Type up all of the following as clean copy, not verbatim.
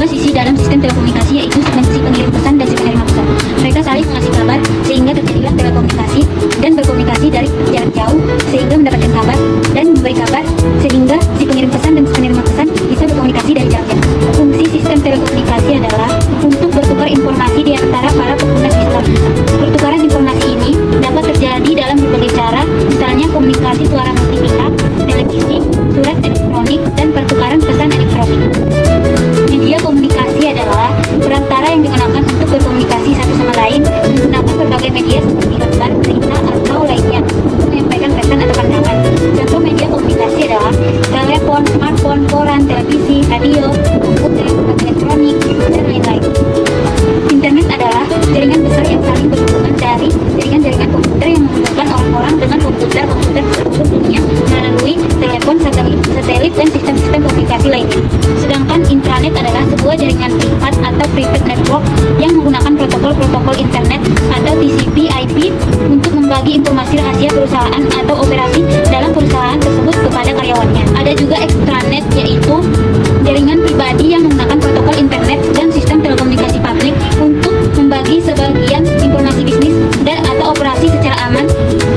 sisi dalam sistem telekomunikasi, yaitu si pengirim pesan dan si penerima pesan. Mereka saling mengasih kabar sehingga terjadilah telekomunikasi dan berkomunikasi dari jarak jauh sehingga mendapatkan kabar, dan memberi kabar sehingga si pengirim pesan dan si penerima pesan bisa berkomunikasi dari jarak jauh. Fungsi sistem telekomunikasi adalah untuk bertukar informasi di antara para pengguna sistem. Pertukaran informasi ini dapat terjadi dalam berbagai cara, misalnya komunikasi suara multipihak, televisi, surat elektronik, dan pertukaran pesan elektronik. Media komunikasi adalah perantara yang digunakan untuk berkomunikasi satu sama lain menggunakan berbagai media seperti gambar, berita, atau lainnya untuk menyampaikan pesan atau pandangan. Contoh media komunikasi adalah telepon, smartphone, koran, televisi, radio, komputer, elektronik, dan lain-lain. Internet adalah jaringan besar yang saling berhubungan dari jaringan komputer yang menghubungkan orang-orang dengan komputer seluruh dunia melalui telepon, satelit, dan sistem-sistem komunikasi lainnya. Sedangkan intranet adalah sebuah jaringan privat atau private network yang menggunakan protokol internet atau TCP/IP untuk membagi informasi rahasia perusahaan atau operasi dalam perusahaan tersebut kepada karyawannya. Ada juga extranet, yaitu jaringan pribadi yang menggunakan protokol internet dan sistem telekomunikasi publik untuk membagi sebagian informasi bisnis dan atau operasi secara aman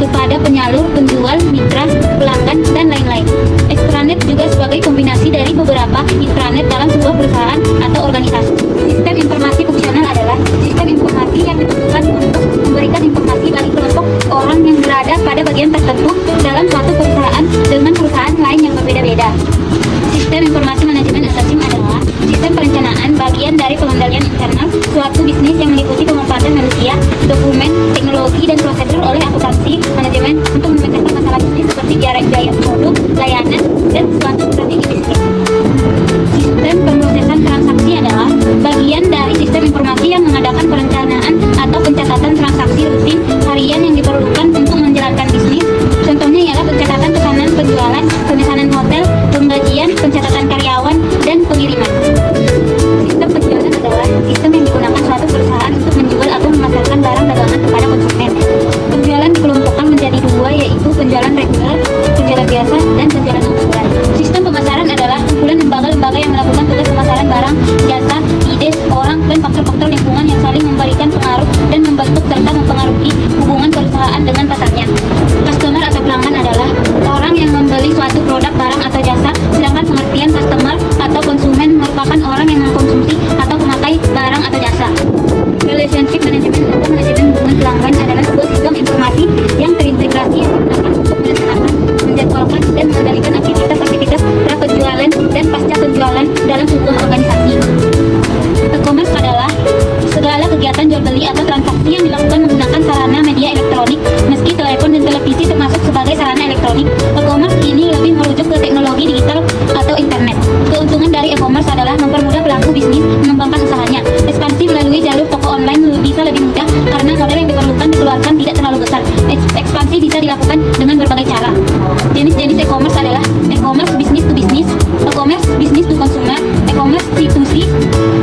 kepada penyalur, penjual, mitra, pelanggan, dan lain-lain. Extranet juga sebagai kombinasi dari beberapa intranet dalam sebuah perusahaan atau organisasi. Sistem informasi fungsional adalah sistem informasi yang ditentukan untuk memberikan informasi bagi kelompok orang yang berada pada bagian tertentu dalam suatu perusahaan dengan perusahaan lain yang berbeda-beda. Sistem informasi manajemen sistem adalah sistem perencanaan bagian dari pengendalian internal suatu bisnis yang meliputi pemanfaatan manusia, dokumen, teknologi, dan prosedur oleh akuntansi manajemen untuk memecahkan masalah bisnis seperti biaya produk, layanan, dan suatu strategi bisnis. Sistem pemrosesan transaksi adalah bagian dari sistem informasi yang mengadakan perencanaan atau pencatatan transaksi rutin harian yang diperlukan untuk menjalankan bisnis. Contohnya ialah pencatatan pesanan penjualan, pemesanan hotel, penggajian, pencatatan karyawan, dan pengiriman. Sistem penjualan adalah sistem yang digunakan suatu perusahaan untuk menjual atau memasarkan barang dagangan kepada konsumen. Penjualan dikelompokkan menjadi dua, yaitu penjualan reguler, penjualan biasa, dan penjualan unggulan. Sistem pemasaran adalah kumpulan lembaga-lembaga yang melakukan tugas pemasaran barang, jasa, ide, orang, dan faktor-faktor lingkungan yang saling memberikan pengaruh dan membentuk serta mempengaruhi hubungan perusahaan dengan pasarnya. Customer atau pelanggan adalah orang yang membeli suatu produk, barang, atau jasa, sedangkan pengertian customer atau konsumen merupakan orang yang mengkonsumsi atau memakai barang atau jasa. Relationship management atau manajemen hubungan pelanggan adalah sebuah sistem informasi yang terintegrasi yang digunakan untuk merencanakan, menjadwalkan, dan mengendalikan aktivitas pra-penjualan dan pasca penjualan dalam sebuah organisasi. E-commerce adalah segala kegiatan jual beli atau transaksi yang dilakukan menggunakan sarana media elektronik, meski telepon dan televisi termasuk sebagai sarana elektronik. E-commerce ini lebih merujuk ke teknologi digital atau internet. Keuntungan dari e-commerce adalah mempermudah pelaku bisnis mengembangkan usahanya. Ekspansi melalui jalur toko online bisa lebih mudah karena modal yang diperlukan dikeluarkan tidak terlalu besar. Ekspansi bisa dilakukan dengan berbagai cara. Jenis-jenis e-commerce adalah e-commerce business to business, e-commerce business to consumer, e-commerce C2C,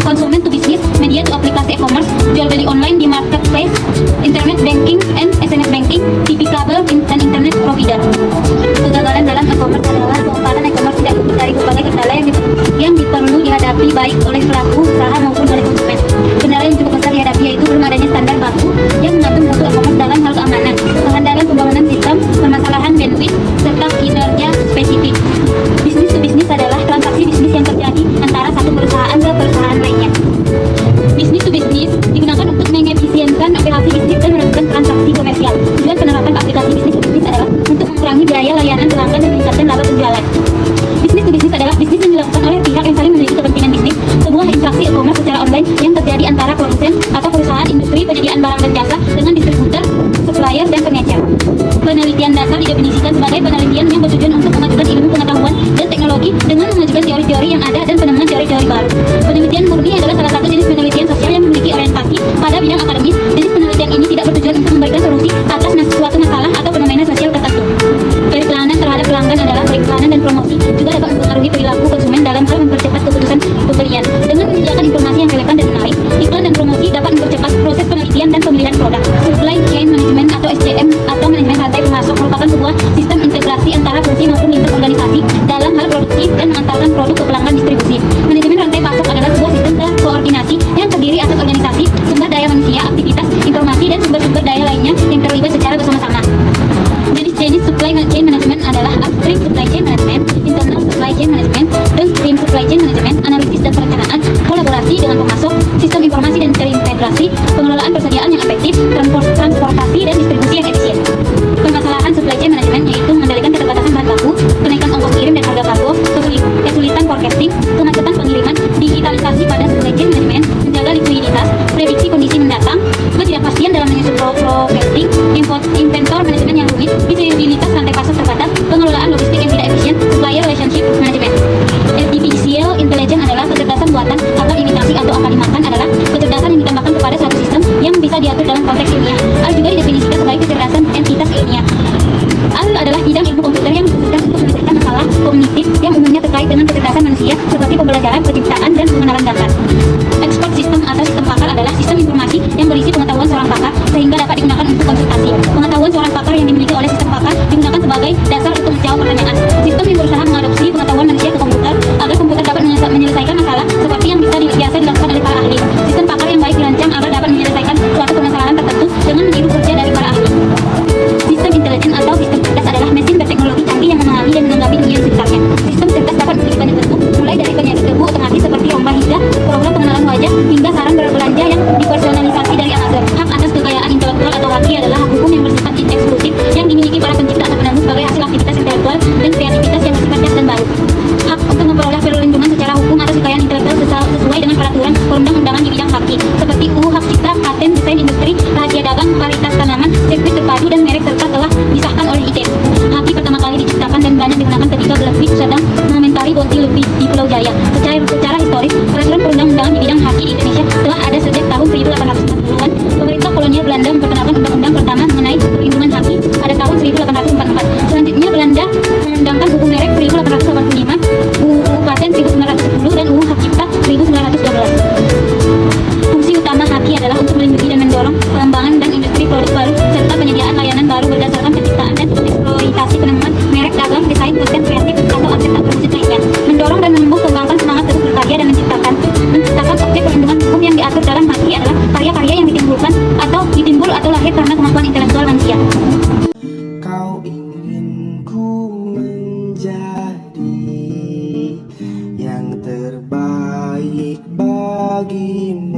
consumer to business, media to aplikasi e-commerce, jual beli online di marketplace, internet banking and SMS banking, TV kabel, dan internet provider. Kegagalan dalam e-commerce adalah pengembangan e-commerce tidak luput dari berbagai kendala yang perlu dihadapi baik oleh pelaku usaha maupun oleh konsumen. Kendala yang cukup besar dihadapi yaitu belum adanya standar baku yang mengatur mutu e-commerce dalam hal keamanan, kehandalan pembangunan sistem, permasalahan bandwidth, serta kinerja spesifik. Bisnis to bisnis adalah transaksi bisnis yang terjadi antara satu perusahaan ke perusahaan lainnya. Bisnis to bisnis digunakan untuk mengefisienkan operasi bisnis dan melakukan transaksi komersial. Tujuan penerapan aplikasi bisnis to bisnis adalah untuk mengurangi biaya layanan pelanggan dan meningkatkan laba penjualan. Bisnis to bisnis adalah bisnis yang dilakukan oleh pihak yang saling memiliki kepentingan bisnis. Sebuah interaksi e-commerce secara online yang terjadi antara produsen atau perusahaan industri penyediaan barang dan jasa dengan distributor, supplier, dan pengecer. Penelitian dasar didefinisikan sebagai penelitian yang bertujuan untuk memajukan ilmu pengetahuan dan teknologi dengan mengajukan teori-teori yang ada dan penemuan teori-teori baru. Penelitian murni adalah salah satu jenis penelitian sosial yang memiliki orientasi pada bidang akademis. Jenis penelitian ini tidak bertujuan untuk memberikan solusi atas suatu masalah atau fenomena sosial tertentu. Periklanan terhadap pelanggan adalah periklanan dan promosi juga dapat mempengaruhi perilaku konsumen dalam hal mempercepat keputusan pembelian. Dengan menyediakan informasi yang relevan dan menarik, iklan dan promosi dapat mempercepat proses penelitian dan pemilihan produk. Supply chain management atau SCM atau manajemen rantai pemasok merupakan sebuah sistem integrasi antara fungsi maupun lintas organisasi dalam hal produksi dan mengantarkan produk ke pelanggan distribusi. Manajemen rantai pasok adalah sebuah sistem manajemen, analisis dan perencanaan, kolaborasi dengan pemasok, sistem informasi dan terintegrasi, pengelolaan persediaan yang efektif, transportasi dan distribusi yang efisien. Permasalahan supply chain management yaitu mengendalikan keterbatasan bahan baku, kenaikan ongkos kirim dan harga kargo, kesulitan forecasting, kemacetan pengiriman, digitalisasi pada supply chain management, menjaga likuiditas, prediksi kondisi mendatang, ketidakpastian dalam menyusun forecasting, inventor manajemen yang rumit, visibilitas rantai pasok terbatas, pengelolaan logistik yang tidak efisien, supplier relationship management. Artificial intelligence adalah kecerdasan buatan, akal imitasi atau akal dimakan adalah kecerdasan yang ditambahkan kepada suatu sistem yang bisa diatur dalam konteks ilmiah. Al juga didefinisikan sebagai kecerdasan entitas ilmiah. Al adalah bidang ilmu komputer yang dikhususkan untuk menyelesaikan masalah kognitif yang umumnya terkait dengan kecerdasan manusia seperti pembelajaran, penciptaan, dan pengenalan dasar. Expert system atau sistem pakar adalah sistem informasi yang berisi pengetahuan seorang pakar sehingga dapat digunakan untuk konsultasi. Pengetahuan seorang pakar yang dimiliki oleh sistem pakar digunakan sebagai dasar untuk menjawab pertanyaan. Sistem yang berusaha mengadopsi pengetahuan manusia ke komputer agar komputer dapat menyelesaikan masalah seperti yang biasa dilakukan oleh para ahli. Sistem pakar yang baik dirancang agar dapat menyelesaikan suatu permasalahan tertentu dengan meniru kerja dari para ahli. Sistem intelijen atau sistem cerdas adalah mesin berteknologi canggih yang memahami dan menanggapi dunia di sekitarnya. Sistem cerdas dapat memiliki banyak bentuk, mulai dari penyaring debu otomatis seperti lomba hijrah, program pengenalan wajah, hingga saran berbelanja yang dipersonalisasi dari Amazon. Hak atas kekayaan intelektual atau haki adalah hak hukum yang bersifat eksklusif yang dimiliki para pencipta atau penanggung sebagai hasil aktivitas intelektual dan kreativitas yang bersifat das dan baru. Hak untuk memperoleh perlindungan secara hukum atas kekayaan intelektual sesuai dengan peraturan perundang-undangan di bidang haki, seperti UU Hak Cipta, paten, desain industri, rahasia dagang, paritas tanaman, sirkuit terpadu dan merek serta telah disahkan oleh ITE. Haki pertama kali diciptakan dan banyak digunakan ketika Blackfish sedang mengomentari bounty lebih di Pulau Jaya. Secara historis, peraturan perundang-undangan di bidang haki di Indonesia telah ada sejak tahun 1840-an. Pemerintah kolonial Belanda memperkenalkan undang-undang pertama mengenai perlindungan haki pada tahun 1844. Selanjutnya Belanda mengundangkan hukum merek 1885, UU Paten 1910 dan UU Hak Cipta 1912. Fungsi utama haki adalah untuk melindungi dan mendorong pengembangan dan industri produk baru serta penyediaan layanan baru berdasarkan penciptaan dan eksploitasi penemuan merek dagang, desain, konten kreatif atau aset tak berwujud lainnya. Mendorong dan menumbuh kembangkan semangat terus berkarya dan menciptakan objek perlindungan hukum yang diatur dalam haki adalah karya-karya yang ditimbul atau lahir karena kemampuan intelektual manusia. Kau ingin ku menjadi yang terbaik bagimu.